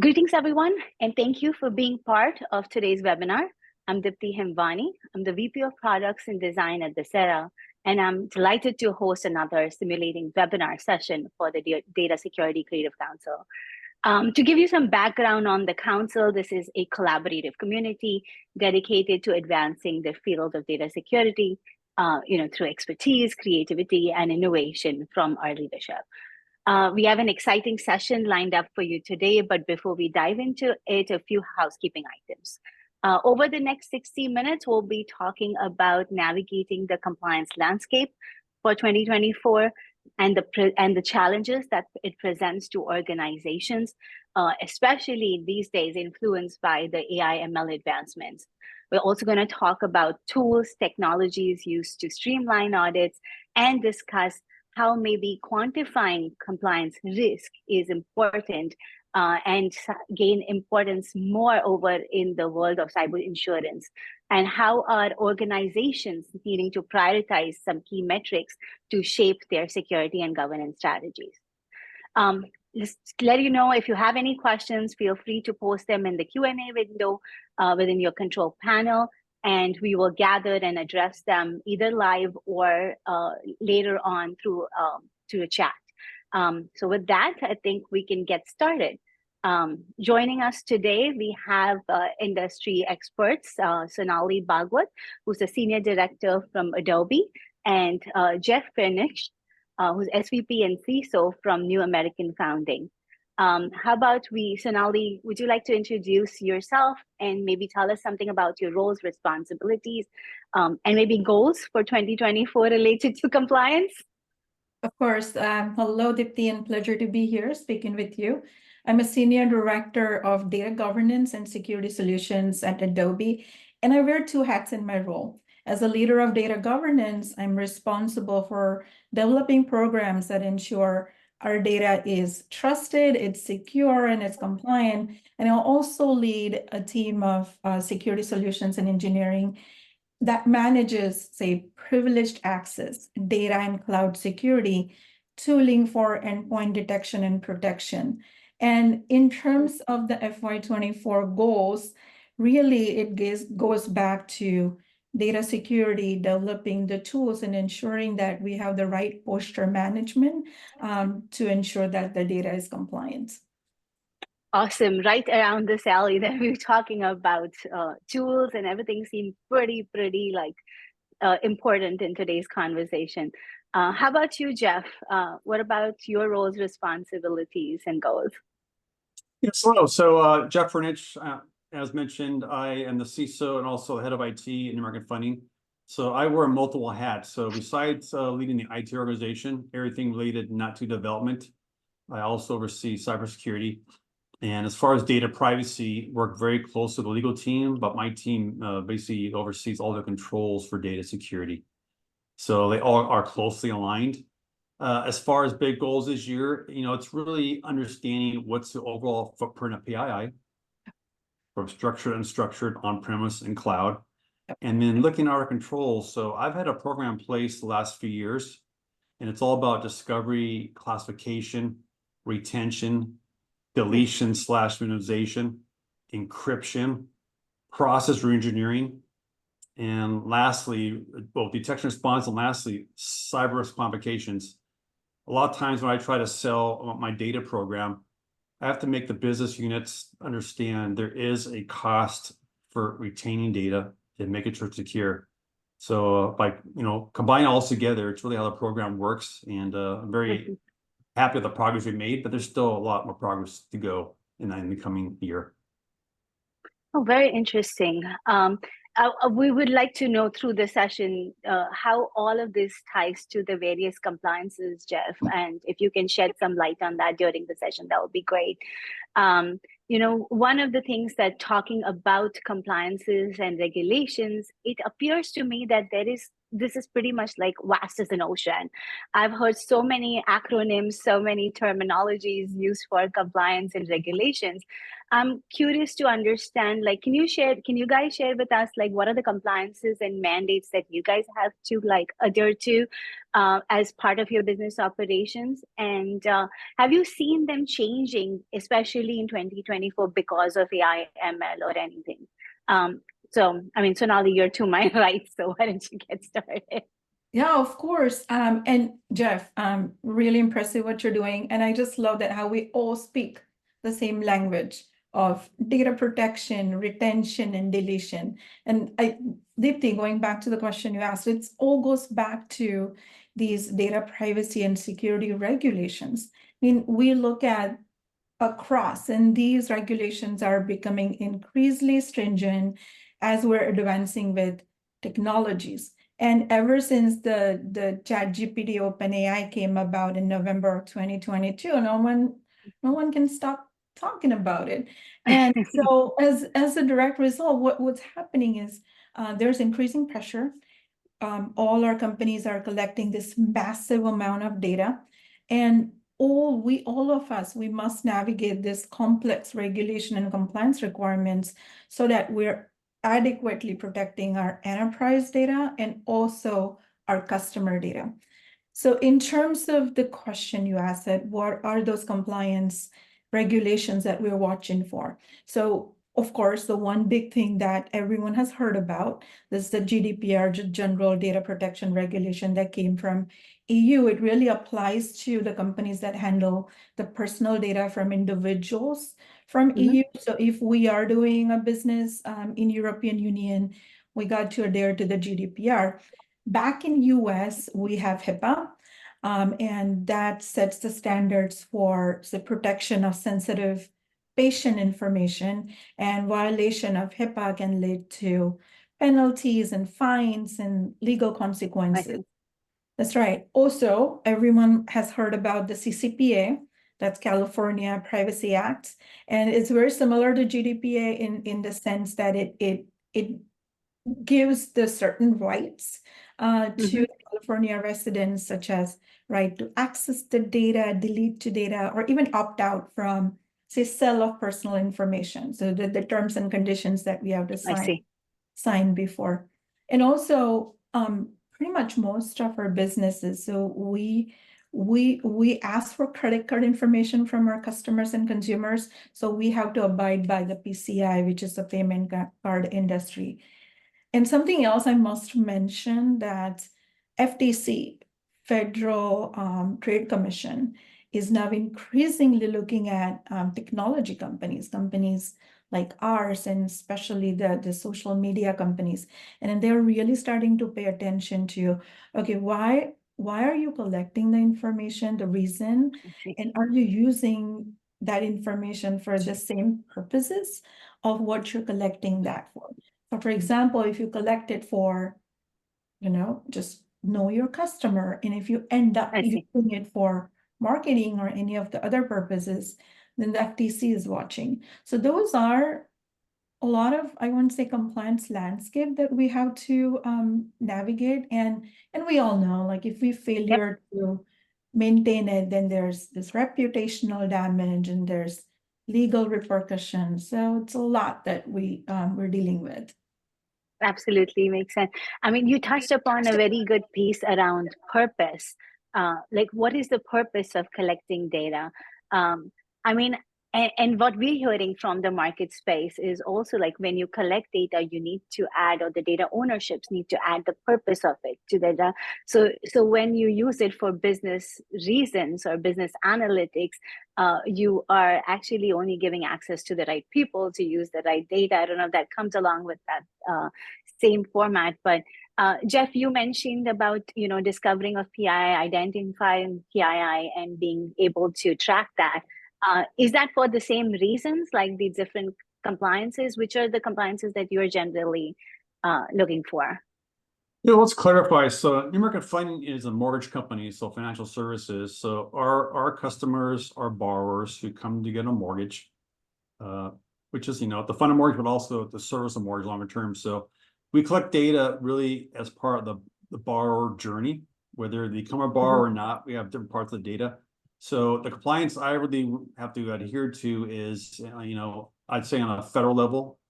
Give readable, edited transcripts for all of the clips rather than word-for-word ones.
Greetings, everyone, and thank you for being part of today's webinar. I'm Deepti Hemwani. I'm the VP of Products and Design at Dasera, and I'm delighted to host another simulating webinar session for the Data Security Creative Council. To give you some background on the council, this is a collaborative community dedicated to advancing the field of data security, through expertise, creativity, and innovation from our leadership. We have an exciting session lined up for you today, but before we dive into it, a few housekeeping items. Over the next 60 minutes, we'll be talking about navigating the compliance landscape for 2024 and the challenges that it presents to organizations, especially these days influenced by the AI ML advancements. We're also going to talk about tools, technologies used to streamline audits, and discuss how maybe quantifying compliance risk is important and gain importance more over in the world of cyber insurance, and how are organizations needing to prioritize some key metrics to shape their security and governance strategies. Just to let you know, if you have any questions, feel free to post them in the Q&A window within your control panel, and we will gather and address them either live or later on through a chat. So with that, I think we can get started. Joining us today, we have industry experts, Sonali Bhagwat, who's a senior director from Adobe, and Jeff Farinich, who's SVP and CISO from New American Founding. How about Sonali, would you like to introduce yourself and maybe tell us something about your roles, responsibilities, and maybe goals for 2024 related to compliance? Of course. Hello, Deepti, and pleasure to be here speaking with you. I'm a Senior Director of Data Governance and Security Solutions at Adobe, and I wear two hats in my role. As a leader of data governance, I'm responsible for developing programs that ensure our data is trusted, it's secure, and it's compliant. And I'll also lead a team of security solutions and engineering that manages, say, privileged access, data and cloud security, tooling for endpoint detection and protection. And in terms of the FY24 goals, really it goes back to data security, developing the tools and ensuring that we have the right posture management to ensure that the data is compliant. Awesome. Right around this alley that we were talking about tools and everything seemed pretty important in today's conversation. How about you, Jeff? What about your roles, responsibilities, and goals? Yes, hello. So Jeff Farinich, as mentioned, I am the CISO and also head of IT in American Funding. So I wear multiple hats. So besides leading the IT organization, everything related not to development, I also oversee cybersecurity. And as far as data privacy, work very close to the legal team, but my team basically oversees all the controls for data security. So they all are closely aligned. As far as big goals this year, it's really understanding what's the overall footprint of PII from structured and unstructured on-premise and cloud, and then looking at our controls. So I've had a program in place the last few years, and it's all about discovery, classification, retention, deletion / minimization, encryption, process reengineering, and lastly, both detection response, and lastly, cyber risk quantifications. A lot of times when I try to sell my data program, I have to make the business units understand there is a cost for retaining data and making sure it's secure. So by combining all together, it's really how the program works, and I'm very happy with the progress we made, but there's still a lot more progress to go in the coming year. Oh, very interesting. We would like to know through the session how all of this ties to the various compliances, Jeff, and if you can shed some light on that during the session, that would be great. One of the things that talking about compliances and regulations, it appears to me that there is this is pretty much like vast as an ocean. I've heard so many acronyms, so many terminologies used for compliance and regulations. I'm curious to understand, like, can you guys share with us, like, what are the compliances and mandates that you guys have to like adhere to as part of your business operations? And have you seen them changing, especially in 2024 because of AI, ML or anything? So, I mean, Sonali, you're to my right, so why don't you get started? Yeah, of course. And Jeff, really impressive what you're doing. And I just love that how we all speak the same language of data protection, retention, and deletion. And Deepti, going back to the question you asked, it all goes back to these data privacy and security regulations. I mean, we look at across, and these regulations are becoming increasingly stringent as we're advancing with technologies. And ever since the ChatGPT OpenAI came about in November of 2022, no one can stop talking about it. And so as a direct result, what's happening is there's increasing pressure. All our companies are collecting this massive amount of data, and all of us, we must navigate this complex regulation and compliance requirements so that we're adequately protecting our enterprise data and also our customer data. So in terms of the question you asked, what are those compliance regulations that we're watching for? So of course, the one big thing that everyone has heard about is the GDPR, General Data Protection Regulation that came from EU. It really applies to the companies that handle the personal data from individuals from EU. So if we are doing a business in European Union, we got to adhere to the GDPR. Back in US, we have HIPAA, and that sets the standards for the protection of sensitive patient information, and violation of HIPAA can lead to penalties and fines and legal consequences. That's right. Also, everyone has heard about the CCPA, that's California Privacy Act, and it's very similar to GDPR in the sense that it gives the certain rights to California residents, such as right to access the data, delete the data, or even opt out from, say, sale of personal information. So the terms and conditions that we have to sign before. And also, pretty much most of our businesses, so we ask for credit card information from our customers and consumers. So we have to abide by the PCI, which is the payment card industry. And something else I must mention, that FTC, Federal Trade Commission, is now increasingly looking at technology companies like ours, and especially the social media companies. And they're really starting to pay attention to, okay, why are you collecting the information, the reason, and are you using that information for the same purposes of what you're collecting that for? So for example, if you collect it for, just know your customer, and if you end up using it for marketing or any of the other purposes, then the FTC is watching. So those are a lot of, I wouldn't say compliance landscape that we have to navigate. And we all know, like, if we failure to maintain it, then there's this reputational damage and there's legal repercussions. So it's a lot that we're dealing with. Absolutely makes sense. I mean, you touched upon a very good piece around purpose. Like, what is the purpose of collecting data? I mean, and what we're hearing from the market space is also, like, when you collect data, you need to add, or the data ownerships need to add the purpose of it to the data. So when you use it for business reasons or business analytics, you are actually only giving access to the right people to use the right data. I don't know if that comes along with that same format, but Jeff, you mentioned about, discovering of PII, identifying PII, and being able to track that. Is that for the same reasons, like the different compliances? Which are the compliances that you're generally looking for? Yeah, let's clarify. So New American Funding is a mortgage company, so financial services. So our customers are borrowers who come to get a mortgage, which is, to fund a mortgage, but also to service a mortgage longer term. So we collect data really as part of the borrower journey, whether they become a borrower or not. We have different parts of the data. So the compliance I really have to adhere to is, I'd say on a federal level,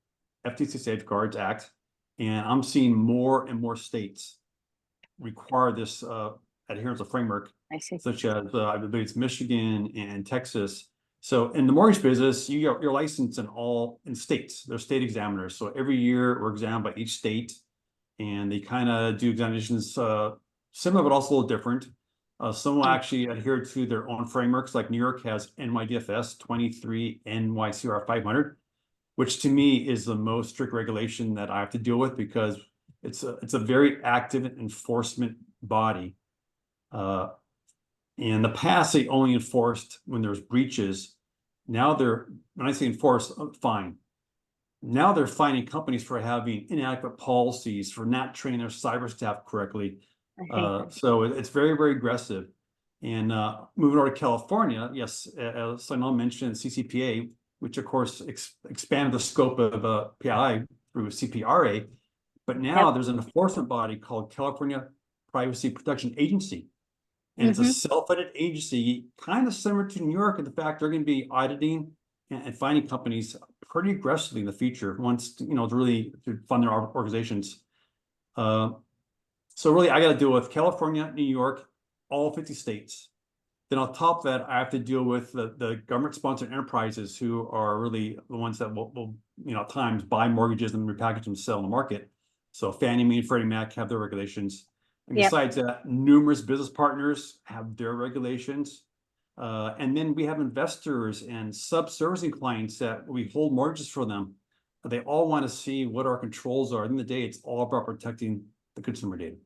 FTC Safeguards Act, and I'm seeing more and more states require this adherence of framework, I see. such as I believe it's Michigan and Texas. So in the mortgage business, you're licensed in states. They're state examiners. So every year we're examined by each state, and they kind of do examinations similar but also a little different. Some will actually adhere to their own frameworks, like New York has NYDFS 23 NYCR 500, which to me is the most strict regulation that I have to deal with, because it's a very active enforcement body. In the past, they only enforced when there's breaches. Now when I say enforce, fine. Now they're fining companies for having inadequate policies, for not training their cyber staff correctly. So it's very, very aggressive. And moving over to California, yes, as Sonali mentioned, CCPA, which of course expanded the scope of PII through CPRA, but now there's an enforcement body called California Privacy Protection Agency. And it's a self-funded agency, kind of similar to New York, in the fact they're going to be auditing and finding companies pretty aggressively in the future, once, to really fund their organizations. So really, I got to deal with California, New York, all 50 states. Then on top of that, I have to deal with the government-sponsored enterprises, who are really the ones that will at times buy mortgages and repackage them, sell in the market. So Fannie Mae and Freddie Mac have their regulations. And besides that, numerous business partners have their regulations. And then we have investors and sub-servicing clients that we hold mortgages for them. They all want to see what our controls are. At the end of the day, it's all about protecting the consumer data.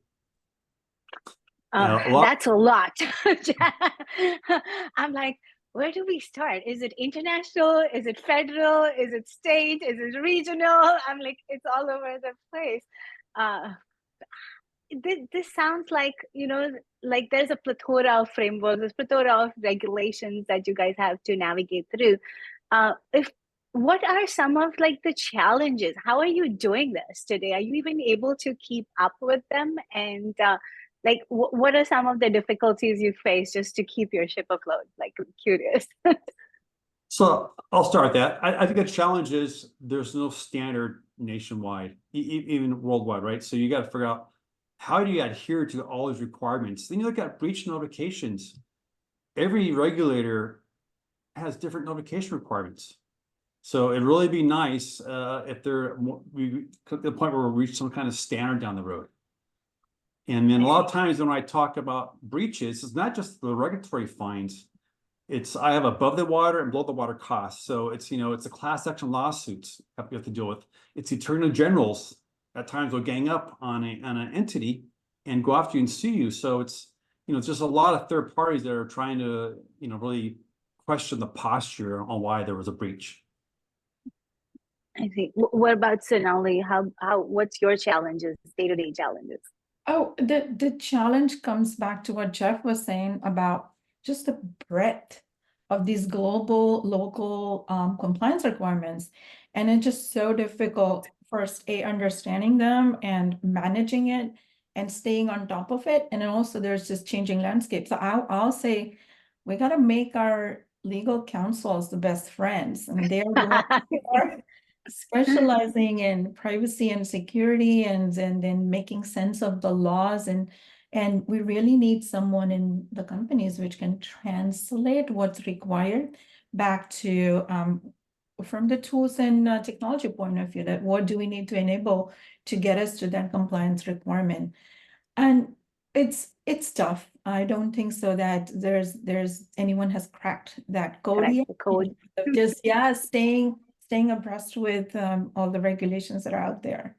That's a lot. I'm like, where do we start? Is it international? Is it federal? Is it state? Is it regional? I'm like, it's all over the place. This sounds like, like there's a plethora of frameworks, there's a plethora of regulations that you guys have to navigate through. What are some of the challenges? How are you doing this today? Are you even able to keep up with them? And what are some of the difficulties you face just to keep your ship afloat? I'm curious. So I'll start with that. I think the challenge is there's no standard nationwide, even worldwide, right? So you got to figure out, how do you adhere to all these requirements? Then you look at breach notifications. Every regulator has different notification requirements. So it'd really be nice if we at the point where we reach some kind of standard down the road. And then a lot of times when I talk about breaches, it's not just the regulatory fines. I have above the water and below the water costs. So it's the class action lawsuits you have to deal with. It's the attorney generals at times will gang up on an entity and go after you and sue you. So it's just a lot of third parties that are trying to really question the posture on why there was a breach. I see. What about Sonali? What's your challenges, day-to-day challenges? Oh, the challenge comes back to what Jeff was saying about just the breadth of these global, local compliance requirements. And it's just so difficult, first, understanding them and managing it and staying on top of it. And then also there's just changing landscape. So I'll say we got to make our legal counsels the best friends. And they are the ones who are specializing in privacy and security and then making sense of the laws. And we really need someone in the companies which can translate what's required back to from the tools and technology point of view, that what do we need to enable to get us to that compliance requirement. And it's tough. I don't think so that there's anyone has cracked that code yet. The code. So just staying abreast with all the regulations that are out there.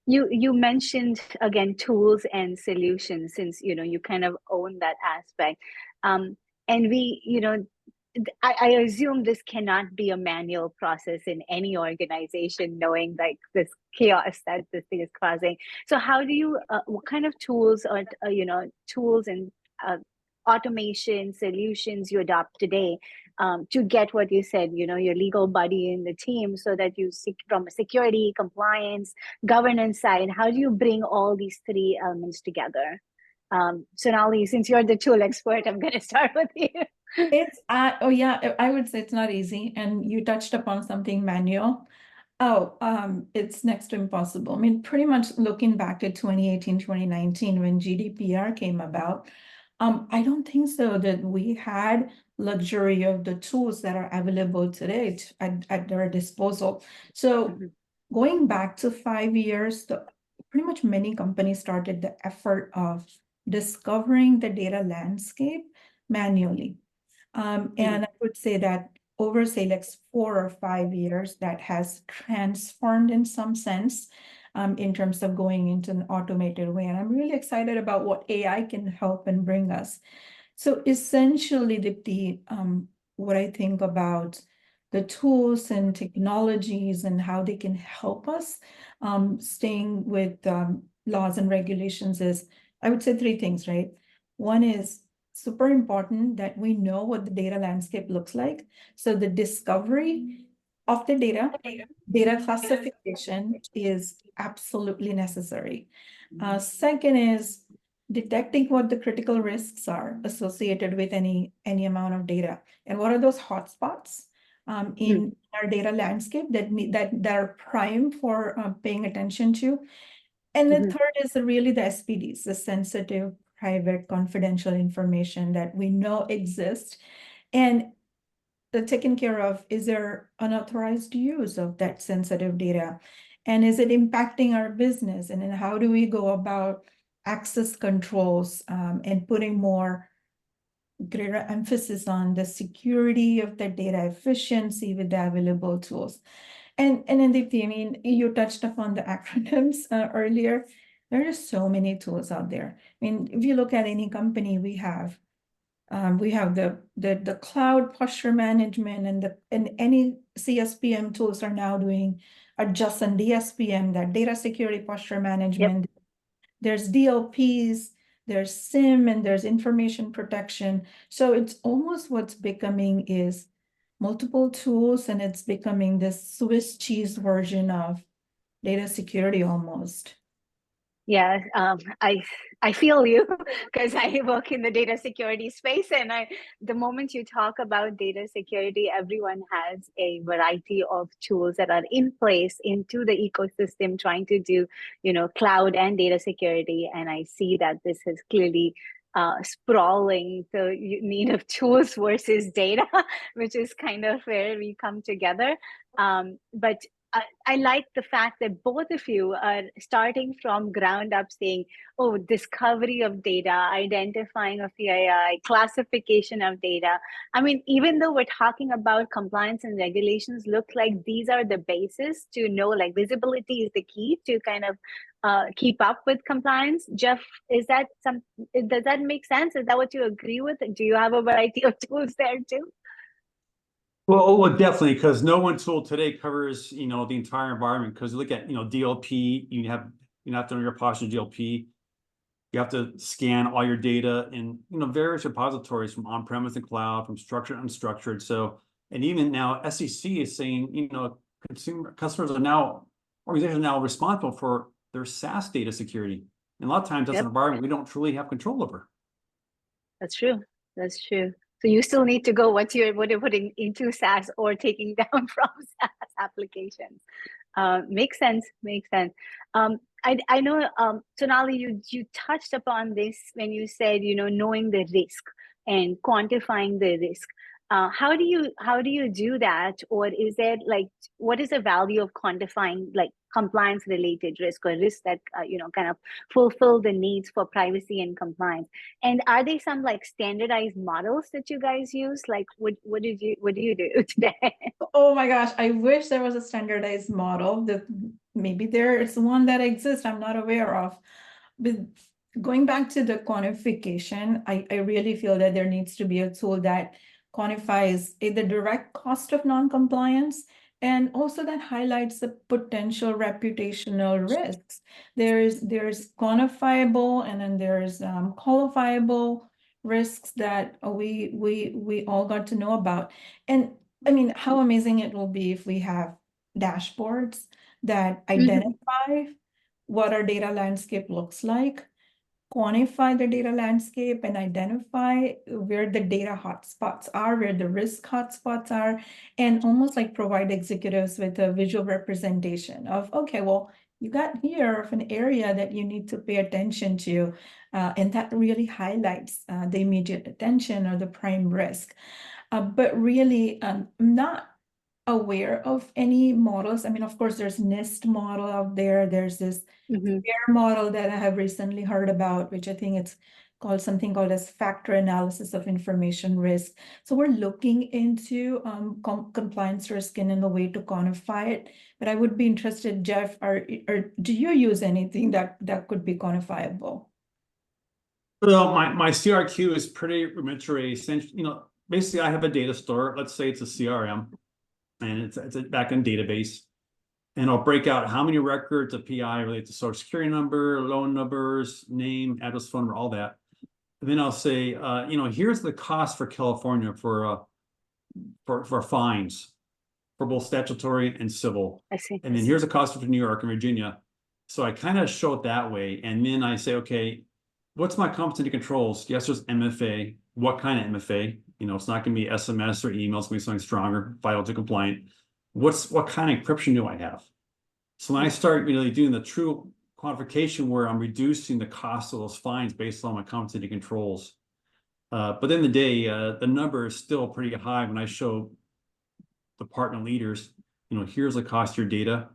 You mentioned again tools and solutions, since you kind of own that aspect, and I assume this cannot be a manual process in any organization, knowing this chaos that this thing is causing. So how do you what kind of tools or tools and automation solutions you adopt today to get what you said, your legal buddy in the team, so that you seek from a security, compliance, governance side, how do you bring all these three elements together? Sonali, since you're the tool expert, I'm going to start with you. It's oh yeah, I would say it's not easy, and you touched upon something manual. Oh, it's next to impossible. I mean, pretty much looking back to 2018, 2019, when GDPR came about, I don't think so that we had luxury of the tools that are available today at their disposal. So going back to 5 years, pretty much many companies started the effort of discovering the data landscape manually. And I would say that over, say, like 4 or 5 years, that has transformed in some sense in terms of going into an automated way. And I'm really excited about what AI can help and bring us. So essentially, what I think about the tools and technologies and how they can help us staying with laws and regulations is, I would say, 3 things, right? One is super important that we know what the data landscape looks like. So the discovery of the data classification is absolutely necessary. Second is detecting what the critical risks are associated with any amount of data, and what are those hotspots in our data landscape that are prime for paying attention to. And the third is really the SPDs, the sensitive, private, confidential information that we know exists, and the taken care of. Is there unauthorized use of that sensitive data? And is it impacting our business? And then how do we go about access controls and putting greater emphasis on the security of the data, efficiency with the available tools? And then Deepti, I mean, you touched upon the acronyms earlier. There are just so many tools out there. I mean, if you look at any company, we have the cloud posture management, and any CSPM tools are now doing adjacent DSPM, that data security posture management. Yep. There's DLPs, there's SIM, and there's information protection. So it's almost what's becoming is multiple tools, and it's becoming this Swiss cheese version of data security almost. Yeah, I feel you, because I work in the data security space, and the moment you talk about data security, everyone has a variety of tools that are in place into the ecosystem trying to do, cloud and data security. And I see that this is clearly sprawling the need of tools versus data, which is kind of where we come together. But I like the fact that both of you are starting from ground up, saying, oh, discovery of data, identifying of PII, classification of data. I mean, even though we're talking about compliance and regulations, look like these are the basis to know, like visibility is the key to kind of keep up with compliance. Jeff, does that make sense? Is that what you agree with? Do you have a variety of tools there too? Well, definitely, because no one tool today covers, the entire environment. Because look at, DLP, you have to know your posture DLP. You have to scan all your data in, various repositories from on-premise and cloud, from structured and unstructured. So, and even now SEC is saying, organizations are now responsible for their SaaS data security. And a lot of times that's an environment we don't truly have control over. That's true. That's true. So you still need to go what you're putting into SaaS or taking down from SaaS applications. Makes sense. Makes sense. I know, Sonali, you touched upon this when you said, knowing the risk and quantifying the risk. How do you do that? Or is there what is the value of quantifying compliance related risk, or risk that kind of fulfill the needs for privacy and compliance? And are there some standardized models that you guys use? What do you do today? Oh my gosh, I wish there was a standardized model. Maybe there is one that exists I'm not aware of. But going back to the quantification, I really feel that there needs to be a tool that quantifies the direct cost of non-compliance, and also that highlights the potential reputational risks. There's quantifiable, and then there's qualifiable risks that we all got to know about. And I mean, how amazing it will be if we have dashboards that identify what our data landscape looks like, quantify the data landscape, and identify where the data hotspots are, where the risk hotspots are, and almost like provide executives with a visual representation of, okay, well, you got here of an area that you need to pay attention to, and that really highlights the immediate attention or the prime risk. But really, I'm not aware of any models. I mean, of course, there's NIST model out there. There's this FAIR model that I have recently heard about, which I think it's called something called as factor analysis of information risk. So we're looking into compliance risk in a way to quantify it. But I would be interested, Jeff, or do you use anything that could be quantifiable? Well, my CRQ is pretty rudimentary. Basically, I have a data store. Let's say it's a CRM, and it's a backend database. And I'll break out how many records a PI relate to social security number, loan numbers, name, address, phone number, all that. And then I'll say, here's the cost for California for fines for both statutory and civil. I see. And then here's the cost for New York and Virginia. So I kind of show it that way. And then I say, okay, what's my competency controls? Yes, there's MFA. What kind of MFA? It's not going to be SMS or email. It's going to be something stronger, FIDO2 compliant. What kind of encryption do I have? So when I start really doing the true quantification where I'm reducing the cost of those fines based on my competency controls. But in the day, the number is still pretty high when I show the partner leaders, here's the cost of your data.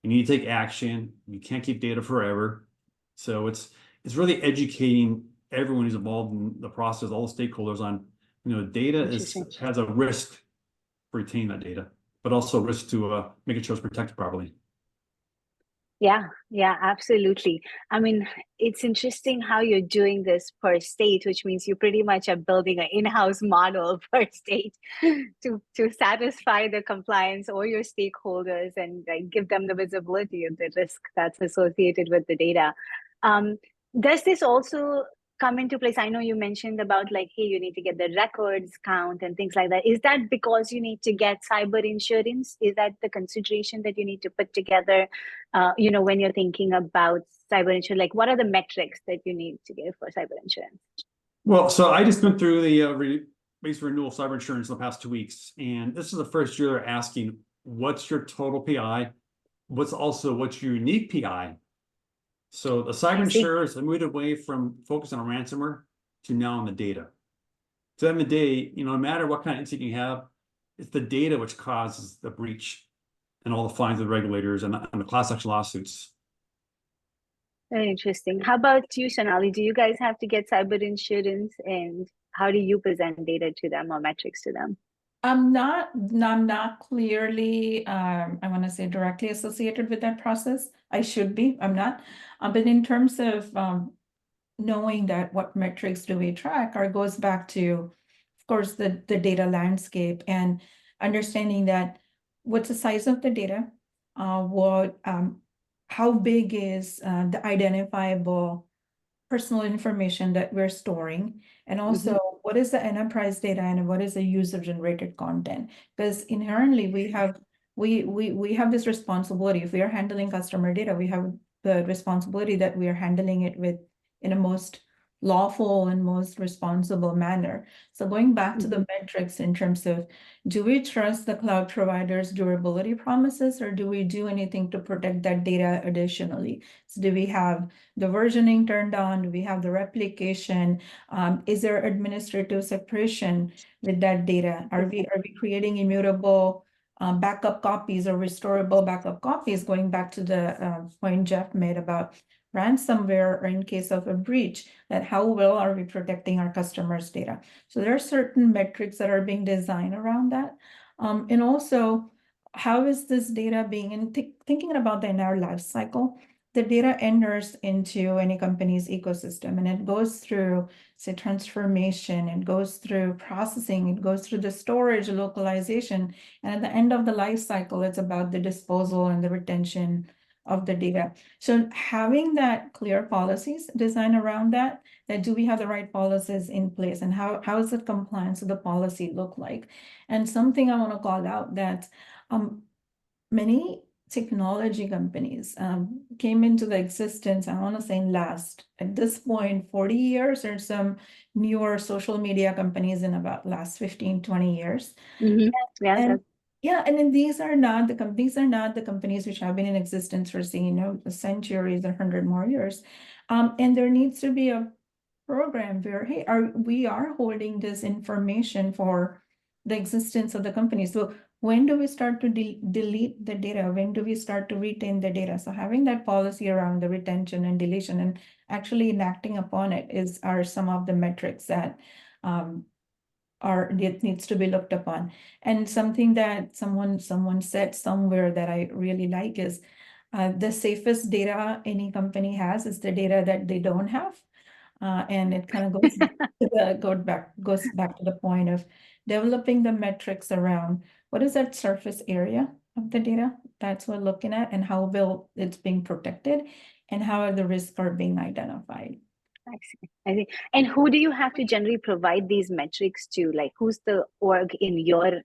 You need to take action. You can't keep data forever. So it's really educating everyone who's involved in the process, all the stakeholders on, data has a risk for retaining that data, but also a risk to making sure it's protected properly. Yeah, absolutely. I mean, it's interesting how you're doing this per state, which means you pretty much are building an in-house model per state to satisfy the compliance or your stakeholders and give them the visibility of the risk that's associated with the data. Does this also come into place? I know you mentioned about hey, you need to get the records count and things like that. Is that because you need to get cyber insurance? Is that the consideration that you need to put together, when you're thinking about cyber insurance? What are the metrics that you need to get for cyber insurance? Well, so I just went through the base renewal of cyber insurance in the past 2 weeks. And this is the first year they're asking, what's your total PI? What's your unique PI? So the cyber insurers have moved away from focusing on ransomware to now on the data. So in the day, no matter what kind of incident you have, it's the data which causes the breach and all the fines of the regulators and the class action lawsuits. Very interesting. How about you, Sonali? Do you guys have to get cyber insurance, and how do you present data to them or metrics to them? I'm not clearly, I want to say directly associated with that process. I should be, I'm not. But in terms of knowing that what metrics do we track, or goes back to, of course, the data landscape and understanding that what's the size of the data, how big is the identifiable personal information that we're storing, and also what is the enterprise data and what is the user generated content, because inherently we have this responsibility. If we are handling customer data, we have the responsibility that we are handling it in a most lawful and most responsible manner. So going back to the metrics in terms of, do we trust the cloud providers' durability promises, or do we do anything to protect that data additionally? So do we have the versioning turned on? Do we have the replication? Is there administrative separation with that data? Are we creating immutable backup copies or restorable backup copies, going back to the point Jeff made about ransomware, or in case of a breach, that how well are we protecting our customers' data? So there are certain metrics that are being designed around that. And also, how is this data being, thinking about the entire life cycle, the data enters into any company's ecosystem, and it goes through, say, transformation, it goes through processing, it goes through the storage, localization, and at the end of the life cycle, it's about the disposal and the retention of the data. So having that clear policies design around that do we have the right policies in place, and how is the compliance of the policy look like? And something I want to call out that many technology companies came into the existence, I want to say at this point, 40 years, or some newer social media companies in about last 15, 20 years. Yeah, and yeah, and then these are not the companies which have been in existence for, say, centuries or 100 more years. And there needs to be a program where, hey, we are holding this information for the existence of the company. So when do we start to delete the data? When do we start to retain the data? So having that policy around the retention and deletion and actually enacting upon it are some of the metrics that it needs to be looked upon. And something that someone said somewhere that I really like is the safest data any company has is the data that they don't have. And it kind of goes back to the point of developing the metrics around what is that surface area of the data that's we're looking at, and how well it's being protected, and how are the risks are being identified. I see. And who do you have to generally provide these metrics to? Like, who's the org in your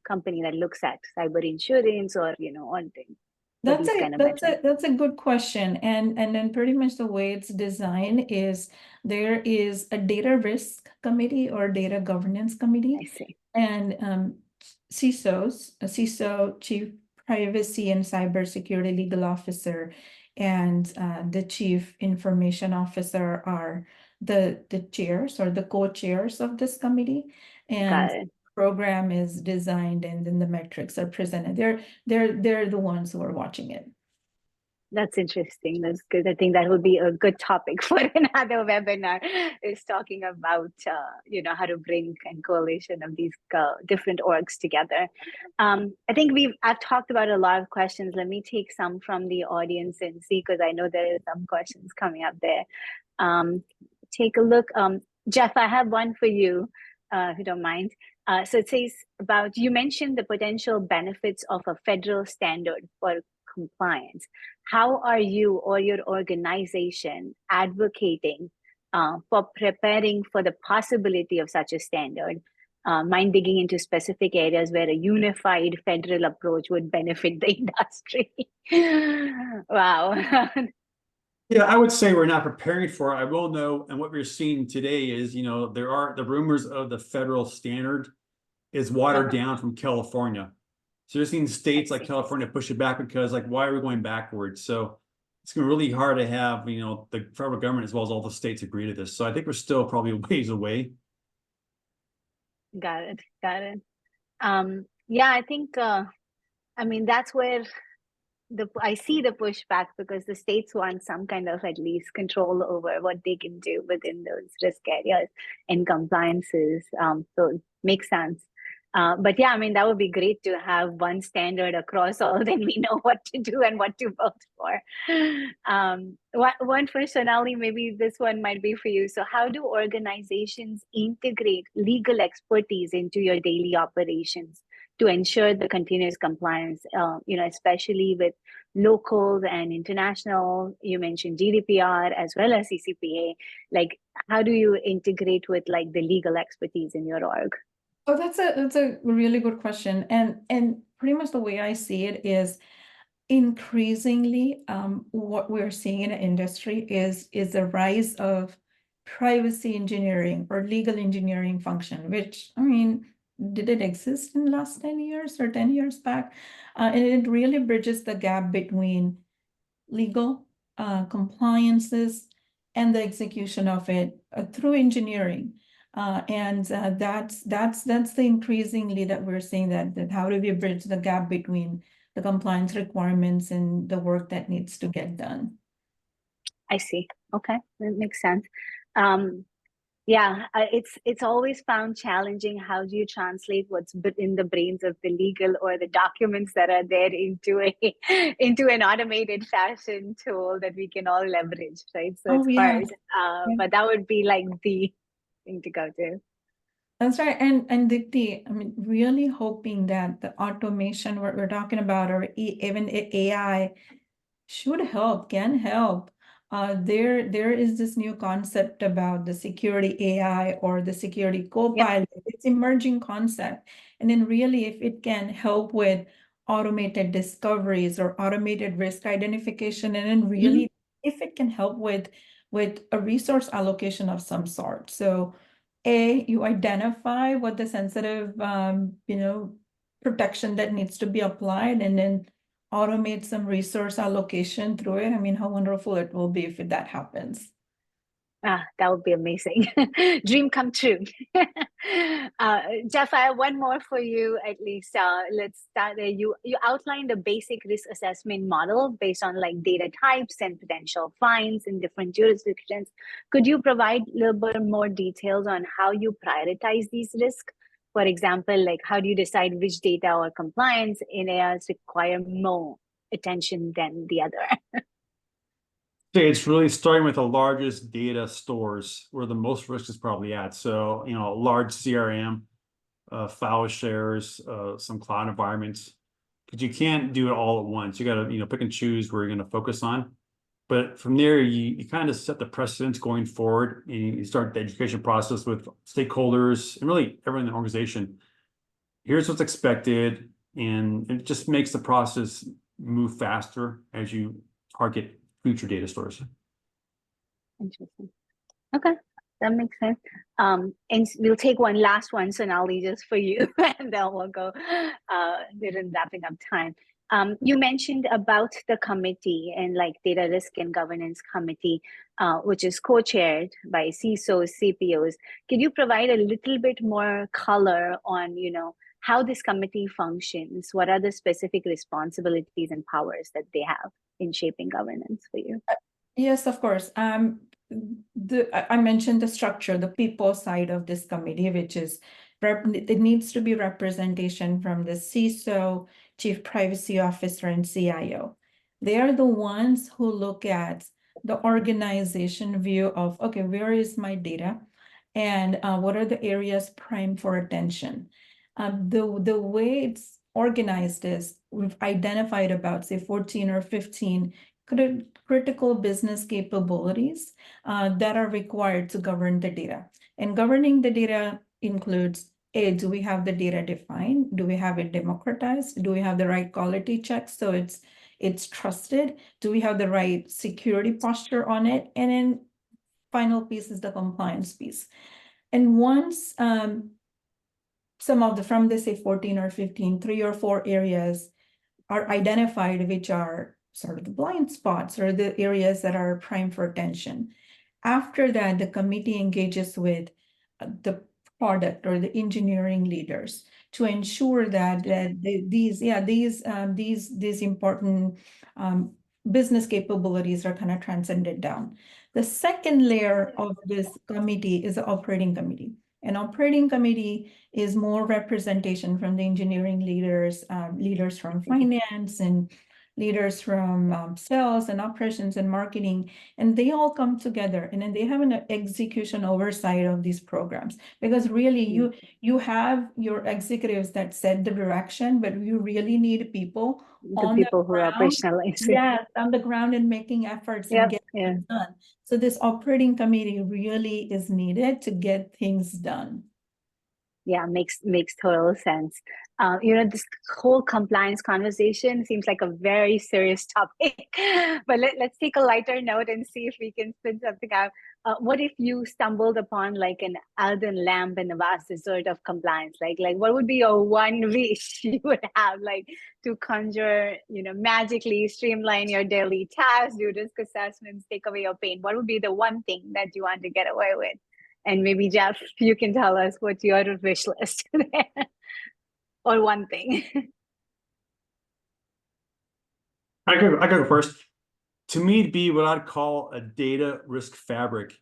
company that looks at cyber insurance or auditing? That's a good question. And then pretty much the way it's designed is there is a data risk committee or data governance committee. I see. And CISO, Chief Privacy and Cybersecurity Legal Officer, and the Chief Information Officer are the chairs or the co-chairs of this committee. And program is designed, and then the metrics are presented. They're the ones who are watching it. That's interesting. That's good. I think that would be a good topic for another webinar, is talking about how to bring a coalition of these different orgs together. I think I've talked about a lot of questions. Let me take some from the audience and see, because I know there are some questions coming up there. Take a look. Jeff, I have one for you, if you don't mind. So it says you mentioned the potential benefits of a federal standard for compliance. How are you or your organization advocating for preparing for the possibility of such a standard? Mind digging into specific areas where a unified federal approach would benefit the industry? Wow. Yeah, I would say we're not preparing for it. I will know, and what we're seeing today is, there are the rumors of the federal standard is watered down from California. So you're seeing states like California push it back because, like, why are we going backwards? So it's going to be really hard to have, the federal government as well as all the states agree to this. So I think we're still probably a ways away. Got it. Yeah, I think, that's where I see the pushback, because the states want some kind of at least control over what they can do within those risk areas and compliances. So it makes sense. But yeah, that would be great to have one standard across all, then we know what to do and what to vote for. One for Sonali, maybe this one might be for you. So how do organizations integrate legal expertise into your daily operations to ensure the continuous compliance, especially with locals and international? You mentioned GDPR as well as CCPA. Like, how do you integrate with the legal expertise in your org? Oh, that's a really good question. And pretty much the way I see it is increasingly what we're seeing in the industry is the rise of privacy engineering or legal engineering function, which, did it exist in the last 10 years or 10 years back? And it really bridges the gap between legal compliances and the execution of it through engineering. And that's the increasingly that we're seeing that how do we bridge the gap between the compliance requirements and the work that needs to get done. I see. Okay, that makes sense. Yeah, it's always found challenging. How do you translate what's in the brains of the legal or the documents that are there into an automated fashion tool that we can all leverage, right? So it's hard, but that would be the thing to go to. That's right. And Deepti, I mean, really hoping that the automation we're talking about, or even AI, should help, can help. There is this new concept about the security AI or the security Yep. co-pilot. It's emerging concept. And then really, if it can help with automated discoveries or automated risk identification, and then really, if it can help with a resource allocation of some sort. So you identify what the sensitive, protection that needs to be applied, and then automate some resource allocation through it. I mean, how wonderful it will be if that happens. That would be amazing. Dream come true. Jeff, I have one more for you at least. Let's start there. You outlined a basic risk assessment model based on like data types and potential fines in different jurisdictions. Could you provide a little bit more details on how you prioritize these risks? For example, like how do you decide which data or compliance areas require more attention than the other? It's really starting with the largest data stores where the most risk is probably at. So, large CRM, file shares, some cloud environments, because you can't do it all at once. You got to, pick and choose where you're going to focus on. But from there, you kind of set the precedents going forward, and you start the education process with stakeholders and really everyone in the organization. Here's what's expected, and it just makes the process move faster as you target future data stores. Interesting. Okay, that makes sense. And we'll take one last one, Sonali, just for you, and then we'll go. We're wrapping up time. You mentioned about the committee and like data risk and governance committee, which is co-chaired by CISOs, CPOs. Can you provide a little bit more color on, how this committee functions? What are the specific responsibilities and powers that they have in shaping governance for you? Yes, of course. I mentioned the structure, the people side of this committee, which is it needs to be representation from the CISO, Chief Privacy Officer, and CIO. They are the ones who look at the organization view of, okay, where is my data? And what are the areas prime for attention? The way it's organized is we've identified about, say, 14 or 15 critical business capabilities that are required to govern the data. And governing the data includes, do we have the data defined? Do we have it democratized? Do we have the right quality checks so it's trusted? Do we have the right security posture on it? And then final piece is the compliance piece. And once some of the, from the say 14 or 15, 3 or 4 areas are identified, which are sort of the blind spots or the areas that are prime for attention. After that, the committee engages with the product or the engineering leaders to ensure that these important business capabilities are kind of transcended down. The second layer of this committee is the operating committee. An operating committee is more representation from the engineering leaders, leaders from finance, and leaders from sales and operations and marketing, and they all come together, and then they have an execution oversight of these programs. Because really, you have your executives that set the direction, but you really need people on the people who are ground. operationalizing. Yes, on the ground and making efforts and getting it done. So this operating committee really is needed to get things done. Yeah, makes total sense. This whole compliance conversation seems like a very serious topic, but let's take a lighter note and see if we can spin something out. What if you stumbled upon like an Alden lamp in the vast desert of compliance? Like what would be your one wish you would have, like to conjure, magically streamline your daily tasks, do risk assessments, take away your pain? What would be the one thing that you want to get away with? And maybe Jeff, you can tell us what's your wish list or one thing. I could go first. To me, it'd be what I'd call a data risk fabric.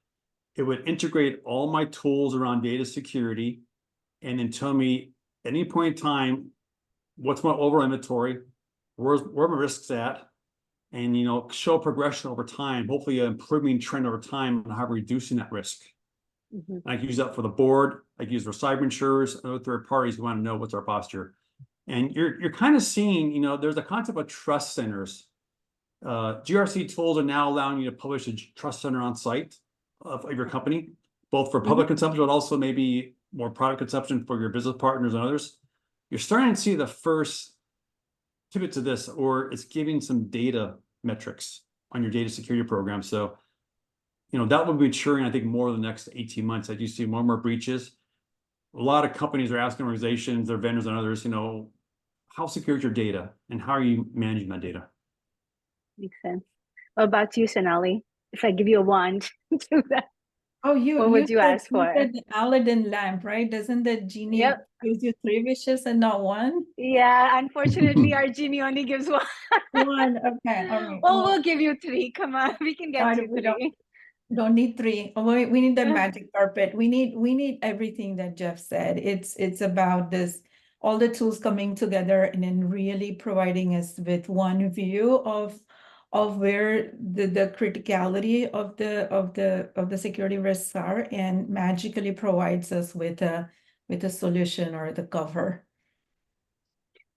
It would integrate all my tools around data security and then tell me at any point in time, what's my overall inventory, where my risks at, and show progression over time, hopefully an improving trend over time on how we're reducing that risk. I can use that for the board. I like these are cyber insurers and other third parties who want to know what's our posture. And you're kind of seeing, you know, there's a concept of trust centers. GRC tools are now allowing you to publish a trust center on site of your company, both for public consumption, but also maybe more product consumption for your business partners and others. You're starting to see the first pivot to this, or it's giving some data metrics on your data security program. So, you know, that will be maturing, I think, more in the next 18 months. As you see more and more breaches, a lot of companies are asking organizations, their vendors and others, you know, how secure is your data and how are you managing that data? Makes sense. What about you, Sonali? If I give you a wand to that, Oh, what would you ask for? said the Aladdin lamp, right? Doesn't the genie Yep. gives you 3 wishes and not 1? Yeah, unfortunately, our genie only gives one. 1, okay, all right. Well, we'll give you 3. Come on, we can get to we 3. don't need 3. We need the magic carpet. We need everything that Jeff said. It's about this, all the tools coming together and then really providing us with one view of where the criticality of the security risks are, and magically provides us with a solution or the cover.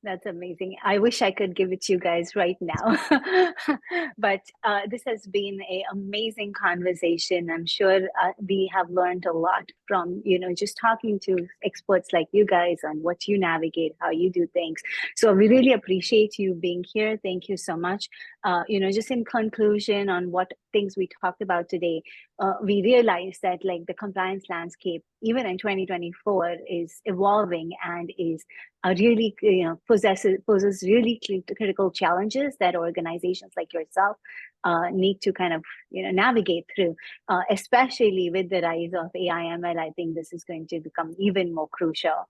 That's amazing. I wish I could give it to you guys right now. But this has been an amazing conversation. I'm sure we have learned a lot from, you know, just talking to experts like you guys on what you navigate, how you do things. So we really appreciate you being here. Thank you so much. You know, just in conclusion on what things we talked about today, we realized that like the compliance landscape, even in 2024, is evolving and is really, you know, poses really critical challenges that organizations like yourself need to kind of, you know, navigate through, especially with the rise of AI/ML. I think this is going to become even more crucial.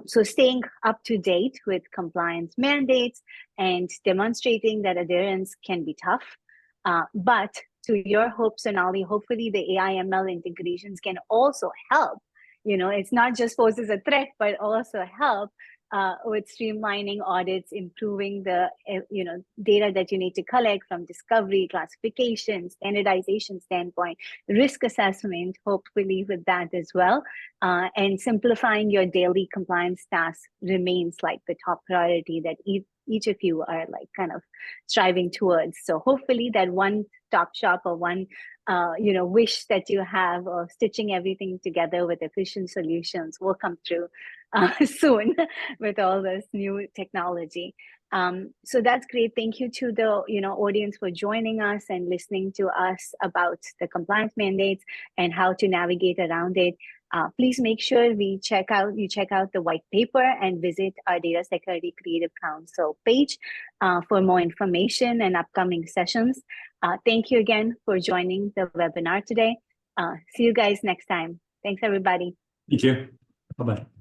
So staying up to date with compliance mandates and demonstrating that adherence can be tough, but to your hope, Sonali, hopefully the AI/ML integrations can also help. You know, it's not just poses a threat, but also help with streamlining audits, improving the you know, data that you need to collect from discovery, classification, standardization standpoint, risk assessment, hopefully with that as well. And simplifying your daily compliance tasks remains like the top priority that each of you are like kind of striving towards. So hopefully that one stop shop or one you know, wish that you have of stitching everything together with efficient solutions will come through soon with all this new technology. So that's great. Thank you to the, you know, audience for joining us and listening to us about the compliance mandates and how to navigate around it. Please make sure you check out the white paper and visit our Data Security Creative Council page for more information and upcoming sessions. Thank you again for joining the webinar today. See you guys next time. Thanks, everybody. Thank you. Bye-bye.